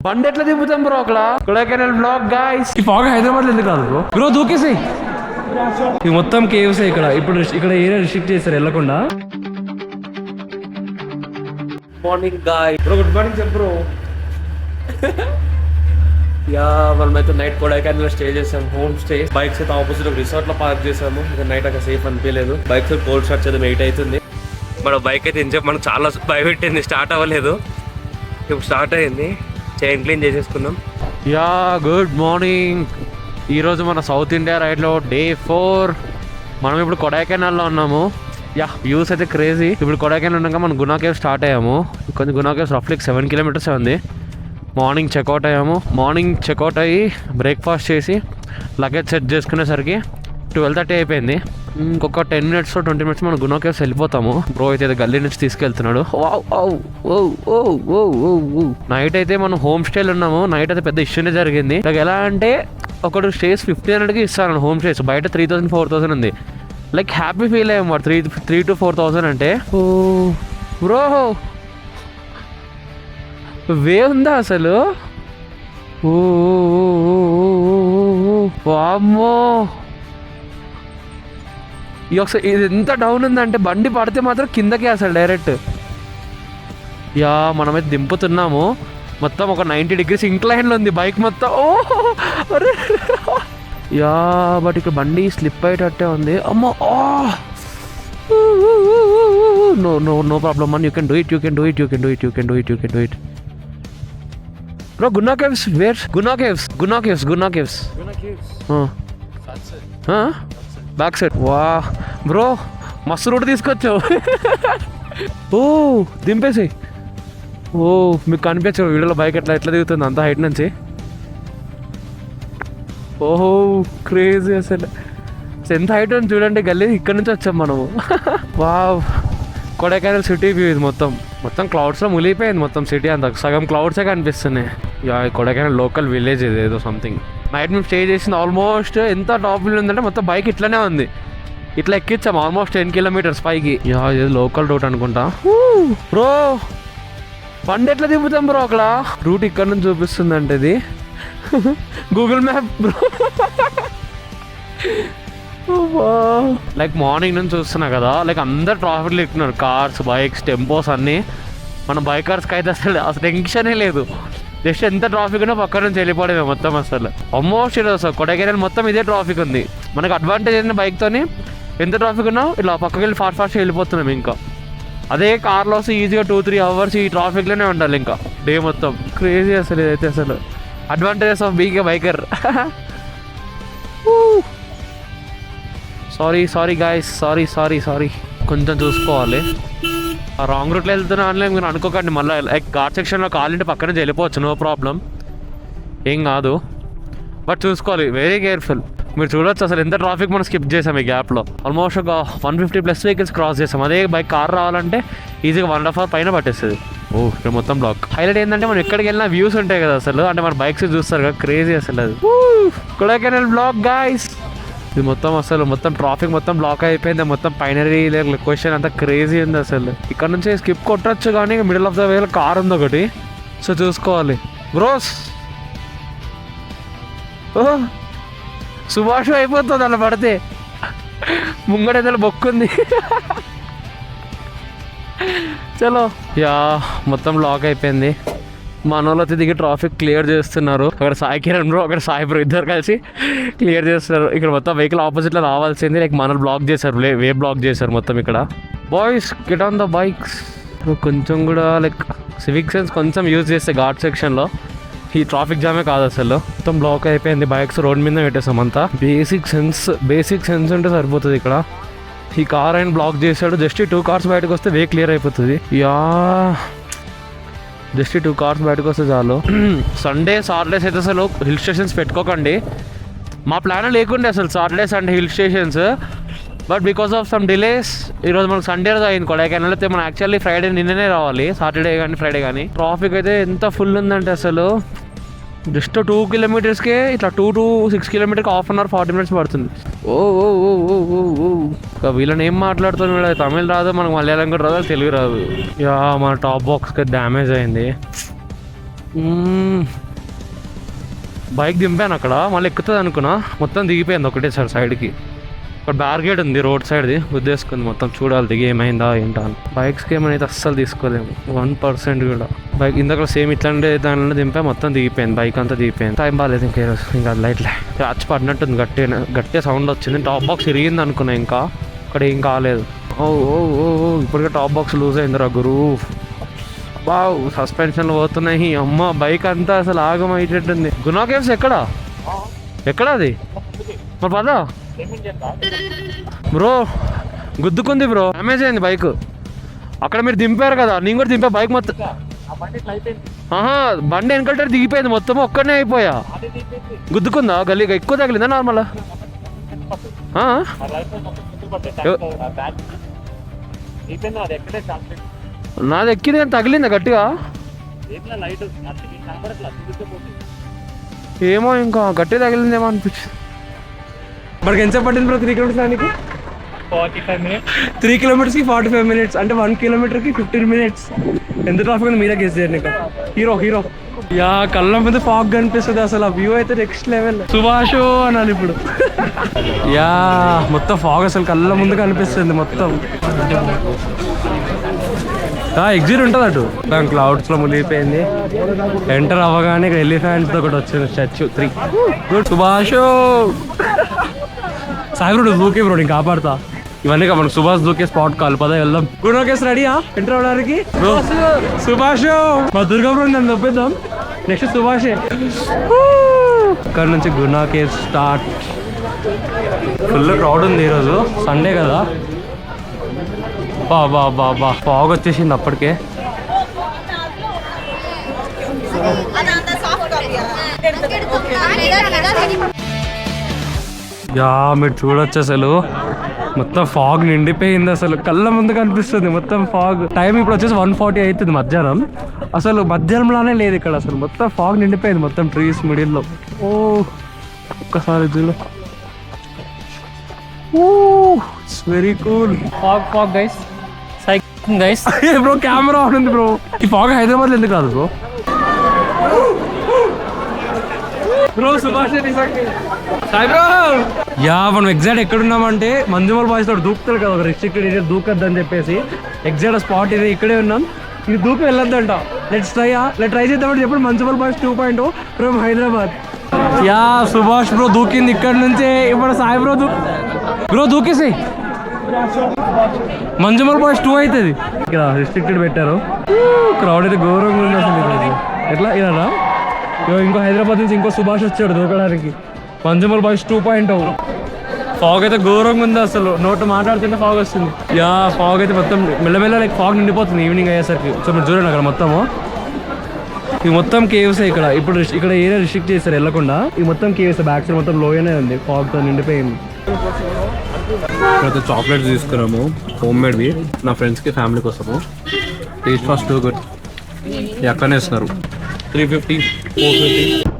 బండి ఎట్లా దింపుతాం బ్రో అక్కడ కొడైకెనాల్ బ్లాగ్ గాయ్స్. ఈ ఫాగ్ హైదరాబాద్ లో ఎందుకు రాదు బ్రో? బ్రో దూకేసి ఇది మొత్తం కేవ్స్ ఇక్కడ. ఇప్పుడు ఇక్కడ ఏరియా రిస్ట్రిక్ట్ చేస్తారు వెళ్ళకుండా. Morning guy bro, good morning చెప్పు బ్రో. యా మనమైతే నైట్ కొడైకెనాల్ స్టే చేసాం, హోమ్ స్టే. బైక్స్ అయితే ఆపోజిట్ ఒక రిసార్ట్ లో పార్క్ చేసాము. నైట్ అక్కడ సేఫ్ అనిపించలేదు. బైక్స్ కోల్డ్ స్టార్ట్ చేద్దాం 8 అవుతుంది. మన బైక్ అయితే ఇంజక్ మనకు చాలా భయపెట్టింది, స్టార్ట్ అవ్వలేదు. ఇప్పుడు స్టార్ట్ అయ్యింది, చైన్ క్లీన్ చేసేసుకున్నాం. Yeah good morning. ఈరోజు మన సౌత్ ఇండియా రైడ్లో డే 4. మనం ఇప్పుడు కొడైకెనాల్లో ఉన్నాము. యా వ్యూస్ అయితే క్రేజీ. ఇప్పుడు కొడైకెనాల్ ఉన్నాక మనం గునా కేవ్ స్టార్ట్ అయ్యాము. కొంచెం గునా కేవ్స్ రఫ్లీ 7 కిలోమీటర్స్ ఉంది. మార్నింగ్ చెక్అవుట్ అయ్యాము. మార్నింగ్ చెక్అవుట్ అయ్యి బ్రేక్ఫాస్ట్ చేసి లగేజ్ సెట్ చేసుకునేసరికి 12:30 అయిపోయింది. ఇంకొక 10 minutes 20 minutes మనం గునా కేవ్స్ వెళ్ళిపోతాము. బ్రో అయితే గల్లీ నుంచి తీసుకెళ్తున్నాడు. నైట్ అయితే మనం హోమ్ స్టేలు ఉన్నాము. నైట్ అయితే పెద్ద ఇష్యూనే జరిగింది. లైక్ ఎలా అంటే ఒకడు స్టేస్ 1500కి ఇస్తాను హోమ్ స్టేస్, బయట 3000 4000 ఉంది. లైక్ హ్యాపీ ఫీల్ అయ్యాము. 3 to 4,000 అంటే ఓ బ్రో వే ఉందా అసలు? ఓ వామ్మో, ఒకసారి ఇది ఎంత డౌన్ ఉందంటే బండి పడితే మాత్రం కిందకే అసలు డైరెక్ట్. యా మనమైతే దింపుతున్నాము. మొత్తం ఒక 90 degrees ఇంక్లైన్లో ఉంది బైక్ మొత్తం. ఓ అరే యా బట్ ఇక్కడ బండి స్లిప్ అయ్యేటట్టే ఉంది. అమ్మో no no no problem man, you can do it. Bro Guna caves where? Guna caves back side. వా బ్రో మస్తు రూట్ తీసుకొచ్చావు. ఓ దింపేసి. ఓ మీకు కనిపించవు వీడియోలో బైక్ ఎట్లా దిగుతుంది అంత హైట్ నుంచి. ఓహో క్రేజీ అసలు. ఎంత హైట్ ఉంది చూడండి గల్లీ. ఇక్కడ నుంచి వచ్చాం మనము. వావ్ కొడైకెనాల్ సిటీ వ్యూ ఇది. మొత్తం క్లౌడ్స్లో మునిగిపోయింది మొత్తం సిటీ అంతా. సగం క్లౌడ్సే కనిపిస్తున్నాయి. యా కొడైకెనాల్ లోకల్ విలేజ్ ఇది ఏదో సంథింగ్. నైట్ మేము స్టే చేసింది ఆల్మోస్ట్ ఎంత టాప్ వ్యూ ఉందంటే మొత్తం బైక్ ఇట్లానే ఉంది. ఇట్లా ఎక్కించాం ఆల్మోస్ట్ 10 kilometers పైకి. యా ఇది లోకల్ రూట్ అనుకుంటా. బ్రో బండి ఎట్లా దింపుతాం బ్రో అక్కడ? రూట్ ఇక్కడ నుంచి చూపిస్తుందంటే ఇది Google map bro. Like morning నుంచి చూస్తున్నా కదా, లైక్ అందరు ట్రాఫిక్లో ఎక్కుతున్నారు. కార్స్, బైక్స్, టెంపోస్ అన్నీ. మన బైకర్స్కి అయితే అసలు టెన్షనే లేదు. జస్ట్ ఎంత ట్రాఫిక్ ఉన్నా పక్క నుంచి వెళ్ళిపోవడమే మొత్తం. అసలు ఆల్మోస్ట్ అసలు కొడైకెనాల్ మొత్తం ఇదే ట్రాఫిక్ ఉంది. మనకు అడ్వాంటేజ్ అయిన బైక్తోని ఎంత ట్రాఫిక్ ఉన్నా ఇట్లా పక్కకి వెళ్ళి ఫాస్ట్గా వెళ్ళిపోతున్నాం. ఇంకా అదే కార్లో వస్తే ఈజీగా 2-3 hours ఈ ట్రాఫిక్లోనే ఉండాలి ఇంకా డే మొత్తం. క్రేజీ అసలు ఇదైతే అసలు advantages of being a biker. Sorry guys, sorry కొంచెం చూసుకోవాలి. ఆ రాంగ్ రూట్లో వెళ్తున్నా అని మీరు అనుకోకండి. మళ్ళీ లైక్ ఘాట్ సెక్షన్లో కాలింటి పక్కన నుంచి వెళ్ళిపోవచ్చు, నో ప్రాబ్లం, ఏం కాదు. బట్ చూసుకోవాలి, వెరీ కేర్ఫుల్. మీరు చూడొచ్చు అసలు ఎంత ట్రాఫిక్ మనం స్కిప్ చేసాం ఈ గ్యాప్లో. ఆల్మోస్ట్ ఒక 150+ వెహికల్స్ క్రాస్ చేసాం. అదే బైక్ కార్ రావాలంటే ఈజీగా 1.5 hours పైన పట్టేస్తుంది. ఓ ఇక్కడ మొత్తం బ్లాక్. హైలైట్ ఏంటంటే మనం ఎక్కడికి వెళ్ళినా వ్యూస్ ఉంటాయి కదా అసలు. అంటే మన బైక్స్ చూస్తారు కదా, క్రేజీ అసలు అది. Kodaikanal block guys. ఇది మొత్తం ట్రాఫిక్ మొత్తం బ్లాక్ అయిపోయింది. మొత్తం పైనరీ లొకేషన్ అంతా క్రేజీ ఉంది అసలు. ఇక్కడ నుంచి స్కిప్ కొట్టచ్చు కానీ మిడిల్ ఆఫ్ ద వేలో కార్ ఉంది ఒకటి, సో చూసుకోవాలి. బ్రోస్ సుభాష్ అయిపోతుంది అలా పడితే. ముంగడేదో బొక్కుంది. చలో యా మొత్తం లాక్ అయిపోయింది. మన వాళ్ళతో దిగి ట్రాఫిక్ క్లియర్ చేస్తున్నారు. అక్కడ సాయి కిరణ్ బ్రో, అక్కడ సాయి బ్రో ఇద్దరు కలిసి క్లియర్ చేస్తున్నారు. ఇక్కడ మొత్తం వెహికల్ ఆపోజిట్లో రావాల్సింది, లైక్ మన బ్లాక్ చేశారు, వే బ్లాక్ చేశారు మొత్తం. ఇక్కడ boys get on the bikes. కొంచెం కూడా లైక్ సివిక్ సెన్స్ కొంచెం యూజ్ చేస్తే ఘాట్ సెక్షన్లో ఈ ట్రాఫిక్ జామే కాదు అసలు. మొత్తం బ్లాక్ అయిపోయింది. బైక్స్ రోడ్ మీద పెట్టేసాం అంతా. బేసిక్ సెన్స్ ఉంటే సరిపోతుంది. ఇక్కడ ఈ కార్ ఆయన బ్లాక్ చేశాడు. జస్ట్ 2 cars బయటకు వస్తే వే క్లియర్ అయిపోతుంది. యా జస్ట్ 2 cars బయటకు వస్తే చాలు. సండే సాటర్డేస్ అయితే అసలు హిల్ స్టేషన్స్ పెట్టుకోకండి. మా ప్లాన్ లేకుండే అసలు Saturday Sunday hill stations. But because of some delays ఈరోజు మనకు సండే రోజు అయింది కొడైకెనాల్. అయితే మనం యాక్చువల్లీ ఫ్రైడే నిన్ననే రావాలి, సాటర్డే కానీ ఫ్రైడే కానీ. ట్రాఫిక్ అయితే ఎంత ఫుల్ ఉందంటే అసలు జస్ట్ 2 kilometersకే ఇట్లా 2 to 6 kilometers 1/2 hour 40 minutes పడుతుంది. ఓ వీళ్ళని ఏం మాట్లాడుతాం వీళ్ళ తమిళ్ రాదు, మనకు మలయాళం కూడా రాదు, తెలుగు రాదు. యా మన టాప్ బాక్స్కి డ్యామేజ్ అయింది. బైక్ దింపాను అక్కడ, మళ్ళీ ఎక్కుతుంది అనుకున్నా, మొత్తం దిగిపోయింది ఒకటేసారి సైడ్కి. ఇక్కడ బ్యారికేడ్ ఉంది రోడ్ సైడ్ది, గుద్దేసుకుంది మొత్తం. చూడాలి దిగి ఏమైందా ఏంటా అని. బైక్స్కి ఏమైనా అస్సలు తీసుకోలేము 1% కూడా. బైక్ ఇందాక సేమ్ ఇట్లాంటి దానిలో దింపా, మొత్తం దిగిపోయింది, బైక్ అంతా దిగిపోయింది. టైం బాగాలేదు ఇంకా ఈరోజు, ఇంకా లైట్లే క్యాచ్ పడినట్టుంది, గట్టిగా సౌండ్ వచ్చింది. టాప్ బాక్స్ ఇరిగింది అనుకున్నా, ఇంకా అక్కడ ఏం కాలేదు. ఓ ఓ ఓ ఇప్పటికే టాప్ బాక్స్ లూజ్ అయిందిరా గురు. బావ్ సస్పెన్షన్లు పోతున్నాయి అమ్మ, బైక్ అంతా అసలు ఆగం అయ్యేటట్టుంది. గునా కేవ్స్ ఎక్కడా అది మరి పదా బ్రో? గుద్దుకుంది బ్రో, డ్యామేజ్ అయింది బైక్. అక్కడ మీరు దింపారు కదా, నేను కూడా దింపా బైక్ మొత్తం. బండి వెనకల్టర్ దిగిపోయింది మొత్తం, ఒక్కనే అయిపోయా. గుద్దుకుందా గల్లీగా? ఎక్కువ తగిలిందా నార్మల్? నాది ఎక్కింది కానీ తగిలిందా గట్టిగా? ఏమో ఇంకా గట్టిగా తగిలిందేమో అనిపించింది. మనకి ఎంత పట్టింది బ్రో 3 కిలోమీటర్స్ దానికి? 45 minutes. 3 kilometers కి 45 minutes, అంటే 1 kilometer కి 15 minutes. ఎంత ట్రాఫిక్ ఉంది మీరే గెస్ చేయండి. ఇంకా హీరో యా, కళ్ళ మీద ఫాగ్ కనిపిస్తుంది అసలు. ఆ వ్యూ అయితే నెక్స్ట్ లెవెల్. సుభాష్ అనాలి ఇప్పుడు. యా మొత్తం ఫాగ్ అసలు కళ్ళ ముందు కనిపిస్తుంది మొత్తం. ఎగ్జిట్ ఉంటుంది అటు, దాని క్లౌడ్స్ లో మునిగిపోయింది. ఎంటర్ అవ్వగానే ఇక్కడ ఎలిఫెంట్స్ ఒకటి వచ్చింది, స్టాచ్యూ 3. గుడ్ సుభాష్. సాయిబ్రోడ్ దూకే బ్రో, నేను కాపాడుతా. ఇవన్నీ మనకు సుభాష్ దూకే స్పాట్ కాల్, పద వెళ్దాం. గుడ్ ఓకేస్ రెడీయా ఎంటర్ అవ్వడానికి? సుభాష్ మా దుర్గా బ్రో నన్ను దొబ్బేద్దాం. నెక్స్ట్ సుభాషే. ఇక్కడ నుంచి Guna cave start. Full crowd ఉంది ఈరోజు, సండే కదా. బా ఫాగ్ వచ్చేసింది అప్పటికే. యా మీరు చూడొచ్చు అసలు మొత్తం ఫాగ్ నిండిపోయింది, అసలు కళ్ళ ముందు కనిపిస్తుంది మొత్తం ఫాగ్. టైం ఇప్పుడు వచ్చేసి 1:40 అవుతుంది మధ్యాహ్నం. అసలు మధ్యాహ్నంలానే లేదు ఇక్కడ, అసలు మొత్తం ఫాగ్ నిండిపోయింది మొత్తం ట్రీస్ మిడిల్లో. ఓ ఒక్కసారి చూడు, it's very cool. Fog guys, cycling guys. Bro camera on ఉంది బ్రో. ఈ ఫాగ్ హైదరాబాద్ లో ఎందుకు రాదు బ్రో? బ్రో సుభాష్ యా మనం ఎగ్జాక్ట్ ఎక్కడున్నామంటే మంజుమల్ బాయ్స్ తోటి దూకుతారు కదా, ఒక రిస్ట్రిక్టెడ్ ఏరియా దూకద్దని చెప్పేసి ఎగ్జాక్ట్ స్పాట్ ఇది. ఇక్కడే ఉన్నాం, ఇది దూకి వెళ్ళొద్దంట. లెట్స్ ట్రై చేద్దామని చెప్పి Manjummel Boys 2.0 from Hyderabad. Yeah Subhash bro దూకింది ఇక్కడ నుంచే. ఇప్పుడు సాయి బ్రో దూకేసి మంజుమల్ బాయ్స్ 2 అవుతుంది. ఇక్కడ రిస్ట్రిక్టెడ్ పెట్టారు, క్రౌడ్ అయితే ఘోరంగా ఉంది అసలు. ఎట్లా ఇలా ఇంకో హైదరాబాద్ నుంచి ఇంకో సుభాష్ వచ్చాడు దూకడానికి. మంజుమల్ బాయ్స్ 2.0. ఫాగ్ అయితే ఘోరంగా ఉంది అసలు, నోట్ మాట్లాడుతుంటే ఫాగ్ వస్తుంది. యా ఫాగ్ అయితే మొత్తం మెల్లమెల్ల లైక్ ఫాగ్ నిండిపోతుంది ఈవినింగ్ అయ్యేసరికి. సో మీరు చూడండి అక్కడ మొత్తము ఇది మొత్తం కేవ్స్. ఇక్కడ ఇప్పుడు ఇక్కడ ఏరియా రిస్ట్రిక్ట్ చేస్తారు వెళ్ళకుండా, ఇది మొత్తం కేవ్స్. బ్యాక్ సైడ్ మొత్తం లోయనే ఉంది, ఫాగ్తో నిండిపోయింది. ఇక్కడైతే చాక్లెట్స్ తీసుకున్నాము, హోమ్ మేడ్వి, నా ఫ్రెండ్స్కి ఫ్యామిలీ కోసము. Taste fast good. ఎక్కడనే ఇస్తున్నారు 350 450.